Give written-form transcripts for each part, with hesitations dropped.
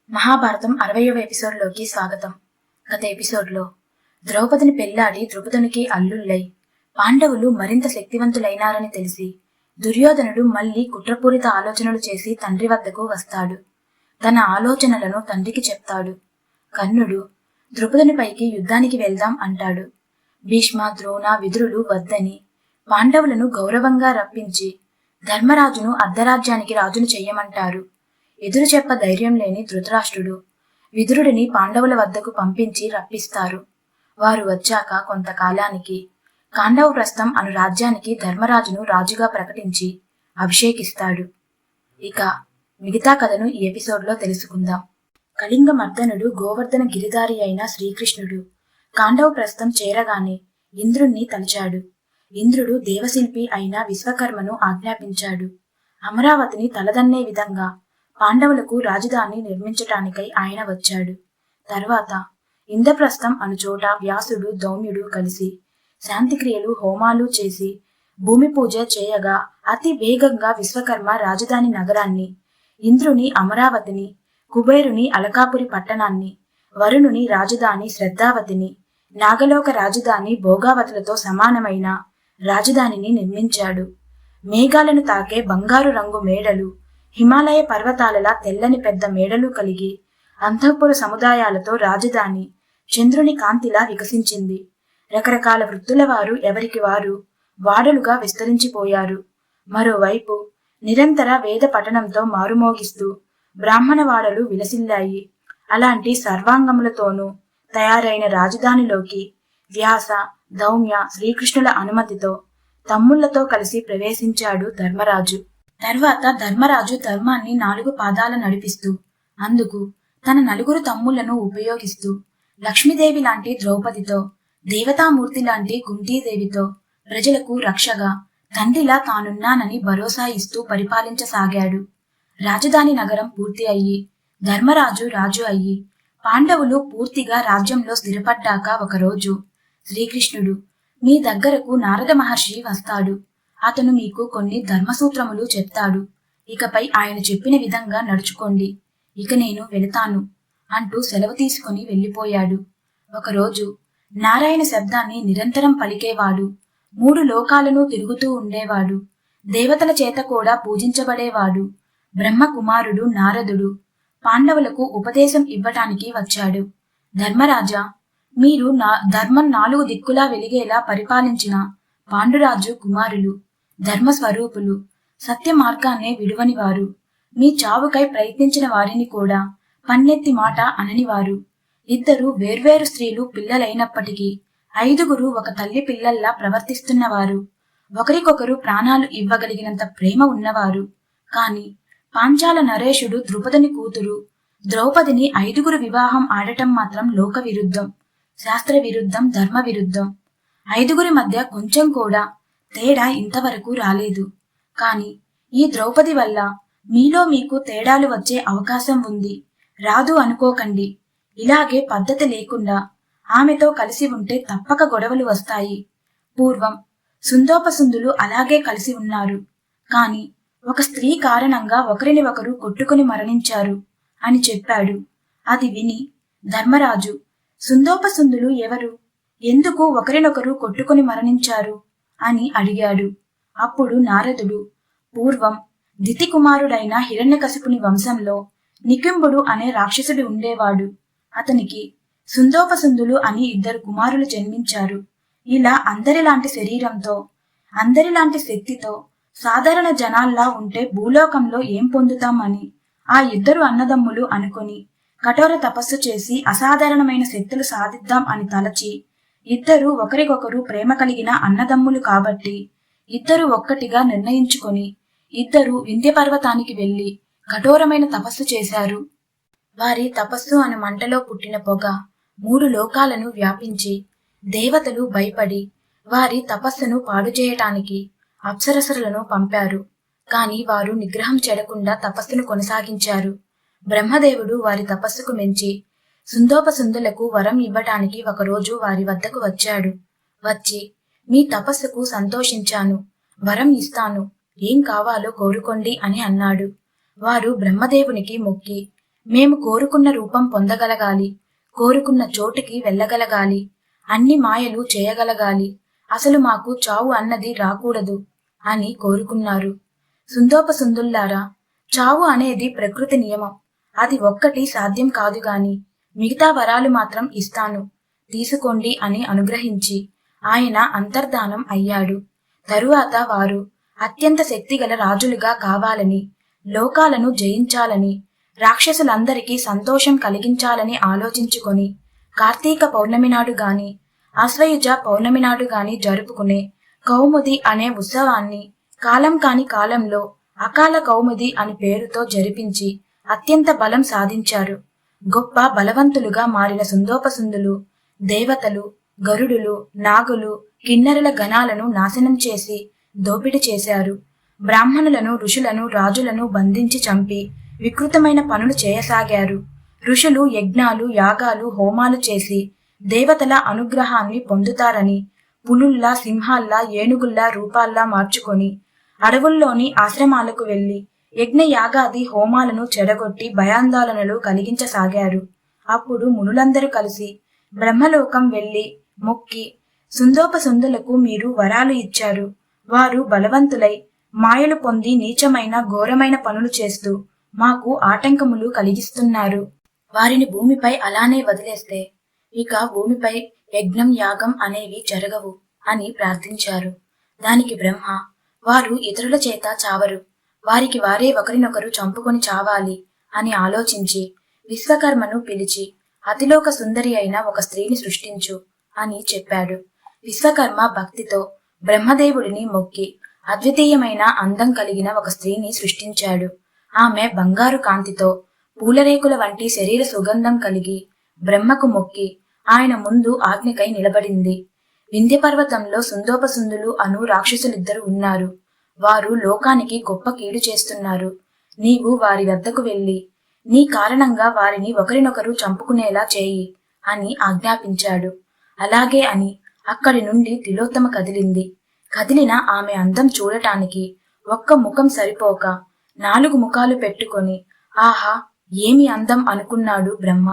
మహాభారతం 60వ ఎపిసోడ్లోకి స్వాగతం. గత ఎపిసోడ్లో ద్రౌపదిని పెళ్లాడి ద్రుపదునికి అల్లుళ్ళై పాండవులు మరింత శక్తివంతులైనారని తెలిసి దుర్యోధనుడు మళ్లీ కుట్రపూరిత ఆలోచనలు చేసి తండ్రి వద్దకు వస్తాడు. తన ఆలోచనలను తండ్రికి చెప్తాడు. కర్ణుడు ద్రుపదునిపైకి యుద్ధానికి వెళ్దాం అంటాడు. భీష్మ, ద్రోణ, విదురులు వద్దని పాండవులను గౌరవంగా రప్పించి ధర్మరాజును అర్ధరాజ్యానికి రాజును చెయ్యమంటారు. ఎదురు చెప్ప ధైర్యం లేని ధృతరాష్ట్రుడు విదురుడిని పాండవుల వద్దకు పంపించి రప్పిస్తారు. వారు వచ్చాక కొంతకాలానికి కాండవప్రస్థం అను రాజ్యానికి ధర్మరాజును రాజుగా ప్రకటించి అభిషేకిస్తాడు. ఇక మిగతా కథను ఈ ఎపిసోడ్లో తెలుసుకుందాం. కళింగ మర్దనుడు గోవర్ధన గిరిధారి అయిన శ్రీకృష్ణుడు కాండవప్రస్థం చేరగానే ఇంద్రుణ్ణి తలిచాడు. ఇంద్రుడు దేవశిల్పి అయిన విశ్వకర్మను ఆజ్ఞాపించాడు. అమరావతిని తలదన్నే విధంగా పాండవులకు రాజధాని నిర్మించటానికై ఆయన వచ్చాడు. తర్వాత ఇంద్రప్రస్థం అను చోట వ్యాసుడు, దౌమ్యుడు కలిసి శాంతిక్రియలు, హోమాలు చేసి భూమి పూజ చేయగా అతి వేగంగా విశ్వకర్మ రాజధాని నగరాన్ని, ఇంద్రుని అమరావతిని, కుబేరుని అలకాపురి పట్టణాన్ని, వరుణుని రాజధాని శ్రద్ధావతిని, నాగలోక రాజధాని భోగావతులతో సమానమైన రాజధానిని నిర్మించాడు. మేఘాలను తాకే బంగారు రంగు మేడలు, హిమాలయ పర్వతాలలా తెల్లని పెద్ద మేడలు కలిగి అంతఃపుర సముదాయాలతో రాజధాని చంద్రుని కాంతిలా వికసించింది. రకరకాల వృత్తుల వారు ఎవరికి వారు వాడలుగా విస్తరించిపోయారు. మరోవైపు నిరంతర వేద పఠనంతో మారుమోగిస్తూ బ్రాహ్మణ వాడలు విలసిల్లాయి. అలాంటి సర్వాంగములతోనూ తయారైన రాజధానిలోకి వ్యాస, దౌమ్య, శ్రీకృష్ణుల అనుమతితో తమ్ముళ్లతో కలిసి ప్రవేశించాడు ధర్మరాజు. తర్వాత ధర్మరాజు ధర్మాన్ని 4 పాదాల నడిపిస్తూ అందుకు తన 4 తమ్ముళ్లను ఉపయోగిస్తూ లక్ష్మీదేవి లాంటి ద్రౌపదితో, దేవతామూర్తి లాంటి కుంతీదేవితో ప్రజలకు రక్షగా తండ్రిలా తానున్నానని భరోసా ఇస్తూ పరిపాలించసాగాడు. రాజధాని నగరం పూర్తి అయ్యి ధర్మరాజు రాజు అయ్యి పాండవులు పూర్తిగా రాజ్యంలో స్థిరపడ్డాక ఒకరోజు శ్రీకృష్ణుడు, మీ దగ్గరకు నారద మహర్షి వస్తాడు. అతను మీకు కొన్ని ధర్మసూత్రములు చెప్తాడు. ఇకపై ఆయన చెప్పిన విధంగా నడుచుకోండి. ఇక నేను వెళతాను అంటూ సెలవు తీసుకుని వెళ్ళిపోయాడు. ఒకరోజు నారాయణ శబ్దాన్ని నిరంతరం పలికేవాడు. 3 లోకాలను తిరుగుతూ ఉండేవాడు. దేవతల చేత కూడా పూజించబడేవాడు. బ్రహ్మ కుమారుడు నారదుడు పాండవులకు ఉపదేశం ఇవ్వటానికి వచ్చాడు. ధర్మరాజా, మీరు ధర్మం 4 దిక్కులా వెలిగేలా పరిపాలించిన పాండురాజు కుమారులు, ధర్మస్వరూపులు, సత్య మార్గాన్నే విడువనివారు, మీ చావుకై ప్రయత్నించిన వారిని కూడా పన్నెత్తి మాట అననివారు. 2 వేర్వేరు స్త్రీలు పిల్లలైనప్పటికీ 5 ఒక తల్లి పిల్లల్లా ప్రవర్తిస్తున్నవారు, ఒకరికొకరు ప్రాణాలు ఇవ్వగలిగినంత ప్రేమ ఉన్నవారు. కాని పాంచాల నరేషుడు ద్రుపదుని కూతురు ద్రౌపదిని 5 వివాహం ఆడటం మాత్రం లోక విరుద్ధం, శాస్త్ర విరుద్ధం, ధర్మ విరుద్ధం. 5 మధ్య కొంచెం కూడా తేడా ఇంతవరకు రాలేదు. కాని ఈ ద్రౌపది వల్ల మీలో మీకు తేడాలు వచ్చే అవకాశం ఉంది. రాదు అనుకోకండి. ఇలాగే పద్ధతి లేకుండా ఆమెతో కలిసి ఉంటే తప్పక గొడవలు వస్తాయి. పూర్వం సుందోపసుందులు అలాగే కలిసి ఉన్నారు. కాని ఒక స్త్రీ కారణంగా ఒకరిని ఒకరు కొట్టుకుని మరణించారు అని చెప్పాడు. అది విని ధర్మరాజు, సుందోపసుందులు ఎవరు? ఎందుకు ఒకరినొకరు కొట్టుకుని మరణించారు అని అడిగాడు. అప్పుడు నారదుడు, పూర్వం దితి కుమారుడైన హిరణ్యకశిపుని వంశంలో నికుంభుడు అనే రాక్షసుడు ఉండేవాడు. అతనికి సుందోపసుందులు అని 2 కుమారులు జన్మించారు. ఇలా అందరిలాంటి శరీరంతో, అందరిలాంటి శక్తితో సాధారణ జనాల్లా ఉంటే భూలోకంలో ఏం పొందుతాం అని ఆ 2 అన్నదమ్ములు అనుకుని కఠోర తపస్సు చేసి అసాధారణమైన శక్తులు సాధిద్దాం అని తలచి 2 ఒకరికొకరు ప్రేమ కలిగిన అన్నదమ్ములు కాబట్టి 2 ఒక్కటిగా నిర్ణయించుకొని 2 వింధ్య పర్వతానికి వెళ్లి కఠోరమైన తపస్సు చేశారు. వారి తపస్సు అను మంటలో పుట్టిన పొగ 3 లోకాలను వ్యాపించి దేవతలు భయపడి వారి తపస్సును పాడు చేయటానికి అప్సరసలను పంపారు. కాని వారు నిగ్రహం చెడకుండా తపస్సును కొనసాగించారు. బ్రహ్మదేవుడు వారి తపస్సుకు మెచ్చి సుందోపసుందులకు వరం ఇవ్వటానికి ఒకరోజు వారి వద్దకు వచ్చాడు. వచ్చి, మీ తపస్సుకు సంతోషించాను, వరం ఇస్తాను, ఏం కావాలో కోరుకోండి అని అన్నాడు. వారు బ్రహ్మదేవునికి మొక్కి, మేము కోరుకున్న రూపం పొందగలగాలి, కోరుకున్న చోటుకి వెళ్ళగలగాలి, అన్ని మాయలు చేయగలగాలి, అసలు మాకు చావు అన్నది రాకూడదు అని కోరుకున్నారు. సుందోపసుందుల్లారా, చావు అనేది ప్రకృతి నియమం. అది ఒక్కటి సాధ్యం కాదు గాని మిగతా వరాలు మాత్రం ఇస్తాను, తీసుకోండి అని అనుగ్రహించి ఆయన అంతర్ధానం అయ్యాడు. తరువాత వారు అత్యంత శక్తిగల రాజులుగా కావాలని, లోకాలను జయించాలని, రాక్షసులందరికీ సంతోషం కలిగించాలని ఆలోచించుకొని కార్తీక పౌర్ణమి నాడు గాని ఆశ్వయుజ పౌర్ణమి నాడు గాని జరుపుకునే కౌముది అనే ఉత్సవాన్ని కాలం కాని కాలంలో అకాల కౌముది అని పేరుతో జరిపించి అత్యంత బలం సాధించారు. గొప్ప బలవంతులుగా మారిన సుందోపసుందులు దేవతలు, గరుడులు, నాగులు, కిన్నెరల గణాలను నాశనం చేసి దోపిడి చేశారు. బ్రాహ్మణులను, ఋషులను, రాజులను బంధించి చంపి వికృతమైన పనులు చేయసాగారు. ఋషులు యజ్ఞాలు, యాగాలు, హోమాలు చేసి దేవతల అనుగ్రహాన్ని పొందుతారని పులుల్లా, సింహాల్లా, ఏనుగుల్లా రూపాల్లా మార్చుకొని అడవుల్లోని ఆశ్రమాలకు వెళ్లి యజ్ఞ యాగాది హోమాలను చెడగొట్టి భయాందోళనలు కలిగించసాగారు. అప్పుడు మునులందరూ కలిసి బ్రహ్మలోకం వెళ్లి మొక్కి, సుందోపసుందులకు మీరు వరాలు ఇచ్చారు. వారు బలవంతులై మాయలు పొంది నీచమైన ఘోరమైన పనులు చేస్తూ మాకు ఆటంకములు కలిగిస్తున్నారు. వారిని భూమిపై అలానే వదిలేస్తే ఇక భూమిపై యజ్ఞం, యాగం అనేవి జరగవు అని ప్రార్థించారు. దానికి బ్రహ్మ, వారు ఇతరుల చేత చావరు, వారికి వారే ఒకరినొకరు చంపుకొని చావాలి అని ఆలోచించి విశ్వకర్మను పిలిచి అతిలోక సుందరి అయిన ఒక స్త్రీని సృష్టించు అని చెప్పాడు. విశ్వకర్మ భక్తితో బ్రహ్మదేవుడిని మొక్కి అద్వితీయమైన అందం కలిగిన ఒక స్త్రీని సృష్టించాడు. ఆమె బంగారు కాంతితో పూలరేకుల వంటి శరీర సుగంధం కలిగి బ్రహ్మకు మొక్కి ఆయన ముందు ఆజ్ఞకై నిలబడింది. వింధ్య పర్వతంలో సుందోపసుందులు అను రాక్షసులిద్దరు ఉన్నారు. వారు లోకానికి గొప్ప కీడు చేస్తున్నారు. నీవు వారి వద్దకు వెళ్లి నీ కారణంగా వారిని ఒకరినొకరు చంపుకునేలా చేయి అని ఆజ్ఞాపించాడు. అలాగే అని అక్కడి నుండి తిలోత్తమ కదిలింది. కదిలిన ఆమె అందం చూడటానికి ఒక్క ముఖం సరిపోక 4 ముఖాలు పెట్టుకొని ఆహా ఏమి అందం అనుకున్నాడు బ్రహ్మ.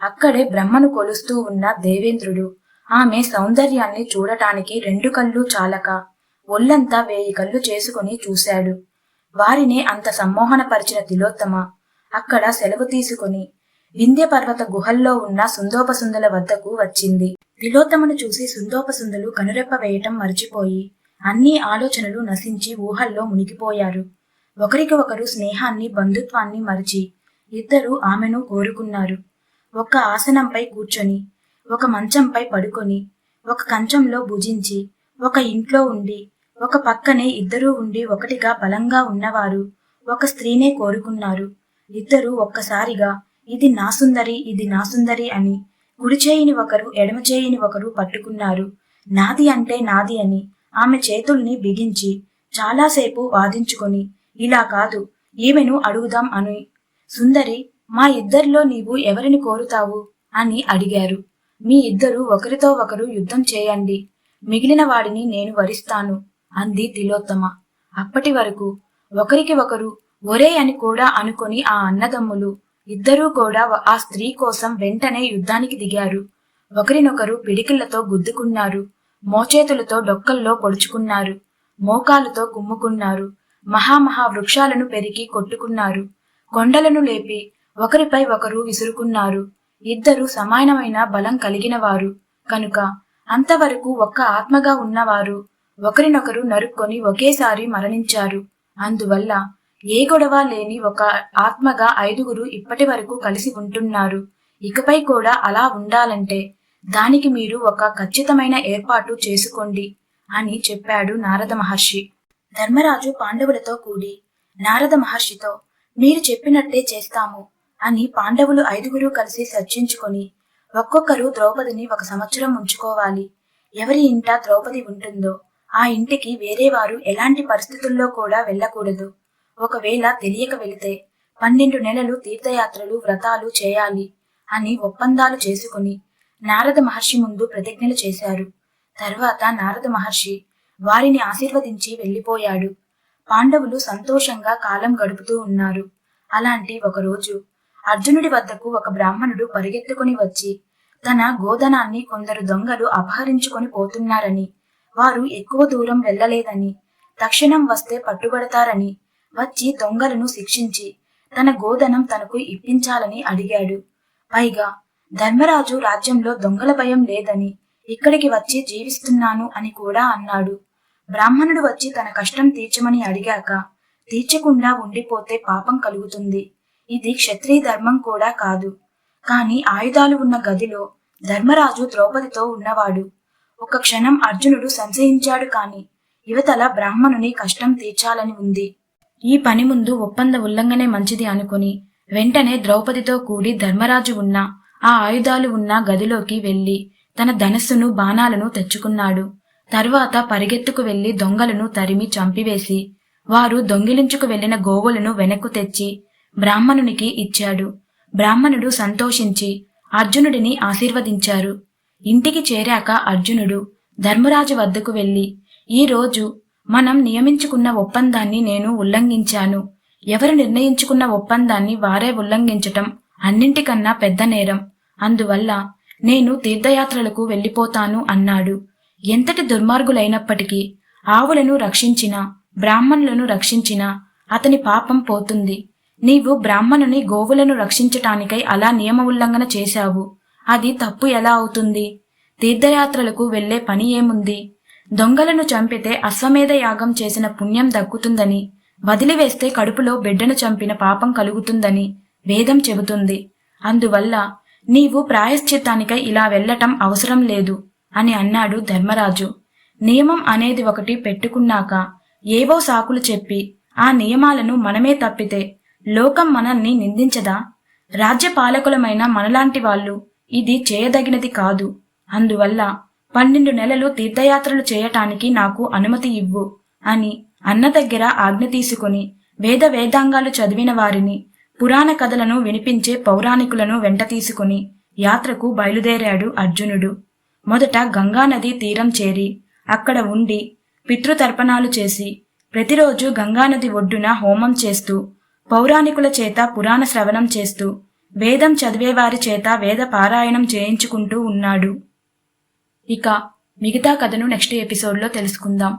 అక్కడే బ్రహ్మను కొలుస్తూ ఉన్న దేవేంద్రుడు ఆమె సౌందర్యాన్ని చూడటానికి 2 కళ్ళు చాలక ఒళ్లంతా 1000 కళ్ళు చేసుకుని చూశాడు. వారినే అంత సమ్మోహనపరిచిన తిలోత్తమ అక్కడ సెలవు తీసుకుని వింధ్య పర్వత గుహల్లో ఉన్న సుందోపసుందుల వద్దకు వచ్చింది. తిలోత్తమను చూసి సుందోపసుందులు కనురెప్ప వేయటం మర్చిపోయి అన్ని ఆలోచనలు నశించి ఊహల్లో మునిగిపోయారు. ఒకరికి ఒకరు స్నేహాన్ని, బంధుత్వాన్ని మరిచి ఇద్దరు ఆమెను కోరుకున్నారు. ఒక ఆసనంపై కూర్చొని, ఒక మంచంపై పడుకొని, ఒక కంచంలో భుజించి, ఒక ఇంట్లో ఉండి, ఒక పక్కనే ఇద్దరూ ఉండి ఒకటిగా బలంగా ఉన్నవారు ఒక స్త్రీనే కోరుకున్నారు. ఇద్దరు ఒక్కసారిగా ఇది నా సుందరి, ఇది నా సుందరి అని కుడి చేయిని ఒకరు, ఎడమ చేయిని ఒకరు పట్టుకున్నారు. నాది అంటే నాది అని ఆమె చేతుల్ని బిగించి చాలాసేపు వాదించుకొని ఇలా కాదు ఈమెను అడుగుదాం అని, సుందరి మా ఇద్దరిలో నీవు ఎవరిని కోరుతావు అని అడిగారు. మీ ఇద్దరు ఒకరితో ఒకరు యుద్ధం చేయండి, మిగిలిన వాడిని నేను వరిస్తాను అంది తిలోత్తమ. అప్పటి వరకు ఒకరికి ఒకరు ఒరే అని కూడా అనుకొని ఆ అన్నదమ్ములు ఇద్దరూ కూడా ఆ స్త్రీ కోసం వెంటనే యుద్ధానికి దిగారు. ఒకరినొకరు పిడికిళ్లతో గుద్దుకున్నారు, మోచేతులతో డొక్కల్లో పొడుచుకున్నారు, మోకాలుతో కుమ్ముకున్నారు, మహామహా వృక్షాలను పెరికి కొట్టుకున్నారు, కొండలను లేపి ఒకరిపై ఒకరు విసురుకున్నారు. ఇద్దరు సమానమైన బలం కలిగిన వారు కనుక అంతవరకు ఒక్క ఆత్మగా ఉన్నవారు ఒకరినొకరు నరుక్కొని ఒకేసారి మరణించారు. అందువల్ల ఏ గొడవ లేని ఒక ఆత్మగా 5గురు ఇప్పటి వరకు కలిసి ఉంటున్నారు. ఇకపై కూడా అలా ఉండాలంటే దానికి మీరు ఒక ఖచ్చితమైన ఏర్పాటు చేసుకోండి అని చెప్పాడు నారద మహర్షి. ధర్మరాజు పాండవులతో కూడి నారద మహర్షితో మీరు చెప్పినట్టే చేస్తాము అని పాండవులు 5గురు కలిసి చర్చించుకొని ఒక్కొక్కరు ద్రౌపదిని 1 సంవత్సరం ఉంచుకోవాలి. ఎవరి ఇంట ద్రౌపది ఉంటుందో ఆ ఇంటికి వేరే వారు ఎలాంటి పరిస్థితుల్లో కూడా వెళ్ళకూడదు. ఒకవేళ తెలియక వెళితే 12 నెలలు తీర్థయాత్రలు, వ్రతాలు చేయాలి అని ఒప్పందాలు చేసుకుని నారద మహర్షి ముందు ప్రతిజ్ఞలు చేశారు. తర్వాత నారద మహర్షి వారిని ఆశీర్వదించి వెళ్లిపోయాడు. పాండవులు సంతోషంగా కాలం గడుపుతూ ఉన్నారు. అలాంటి ఒకరోజు అర్జునుడి వద్దకు ఒక బ్రాహ్మణుడు పరిగెత్తుకుని వచ్చి తన గోధనాన్ని కొందరు దొంగలు అపహరించుకొని పోతున్నారని, వారు ఎక్కువ దూరం వెళ్లలేదని, తక్షణం వస్తే పట్టుబడతారని, వచ్చి దొంగలను శిక్షించి తన గోధనం తనకు ఇప్పించాలని అడిగాడు. పైగా ధర్మరాజు రాజ్యంలో దొంగల భయం లేదని, ఇక్కడికి వచ్చి జీవిస్తున్నాను అని కూడా అన్నాడు. బ్రాహ్మణుడు వచ్చి తన కష్టం తీర్చమని అడిగాక తీర్చకుండా ఉండిపోతే పాపం కలుగుతుంది. ఇది క్షత్రియ ధర్మం కూడా కాదు. కాని ఆయుధాలు ఉన్న గదిలో ధర్మరాజు ద్రౌపదితో ఉన్నవాడు. ఒక క్షణం అర్జునుడు సంశయించాడు. కాని యువతల బ్రాహ్మణుని కష్టం తీర్చాలని ఉంది. ఈ పని ముందు ఒప్పంద ఉల్లంఘనే మంచిది అనుకుని వెంటనే ద్రౌపదితో కూడి ధర్మరాజు ఉన్న ఆ ఆయుధాలు ఉన్న గదిలోకి వెళ్లి తన ధనస్సును బాణాలను తెచ్చుకున్నాడు. తర్వాత పరిగెత్తుకు వెళ్లి దొంగలను తరిమి చంపివేసి వారు దొంగిలించుకు వెళ్లిన గోవులను వెనక్కు తెచ్చి బ్రాహ్మణునికి ఇచ్చాడు. బ్రాహ్మణుడు సంతోషించి అర్జునుడిని ఆశీర్వదించారు. ఇంటికి చేరాక అర్జునుడు ధర్మరాజు వద్దకు వెళ్లి, ఈ రోజు మనం నియమించుకున్న ఒప్పందాన్ని నేను ఉల్లంఘించాను. ఎవరు నిర్ణయించుకున్న ఒప్పందాన్ని వారే ఉల్లంఘించటం అన్నింటికన్నా పెద్ద నేరం. అందువల్ల నేను తీర్థయాత్రలకు వెళ్లిపోతాను అన్నాడు. ఎంతటి దుర్మార్గులైనప్పటికీ ఆవులను రక్షించినా బ్రాహ్మణులను రక్షించినా అతని పాపం పోతుంది. నీవు బ్రాహ్మణుని గోవులను రక్షించటానికై అలా నియమ ఉల్లంఘన చేశావు. అది తప్పు ఎలా అవుతుంది? తీర్థయాత్రలకు వెళ్లే పని ఏముంది? దొంగలను చంపితే అశ్వమేధ యాగం చేసిన పుణ్యం దక్కుతుందని, వదిలివేస్తే కడుపులో బిడ్డను చంపిన పాపం కలుగుతుందని వేదం చెబుతుంది. అందువల్ల నీవు ప్రాయశ్చిత్తానికై ఇలా వెళ్లటం అవసరం లేదు అని అన్నాడు ధర్మరాజు. నియమం అనేది ఒకటి పెట్టుకున్నాక ఏవో సాకులు చెప్పి ఆ నియమాలను మనమే తప్పితే లోకం మనల్ని నిందించదా? రాజ్యపాలకులమైన మనలాంటి వాళ్ళు ఇది చేయదగినది కాదు. అందువల్ల 12 నెలలు తీర్థయాత్రలు చేయటానికి నాకు అనుమతి ఇవ్వు అని అన్న దగ్గర ఆజ్ఞ తీసుకుని వేదాంగాలు చదివిన వారిని, పురాణ కథలను వినిపించే పౌరాణికులను వెంట తీసుకుని యాత్రకు బయలుదేరాడు అర్జునుడు. మొదట గంగానది తీరం చేరి అక్కడ ఉండి పితృతర్పణాలు చేసి ప్రతిరోజు గంగానది ఒడ్డున హోమం చేస్తూ, పౌరాణికుల చేత పురాణ శ్రవణం చేస్తూ, వేదం చదివేవారి చేత వేద పారాయణం చేయించుకుంటూ ఉన్నాడు. ఇక మిగతా కథను నెక్స్ట్ ఎపిసోడ్లో తెలుసుకుందాం.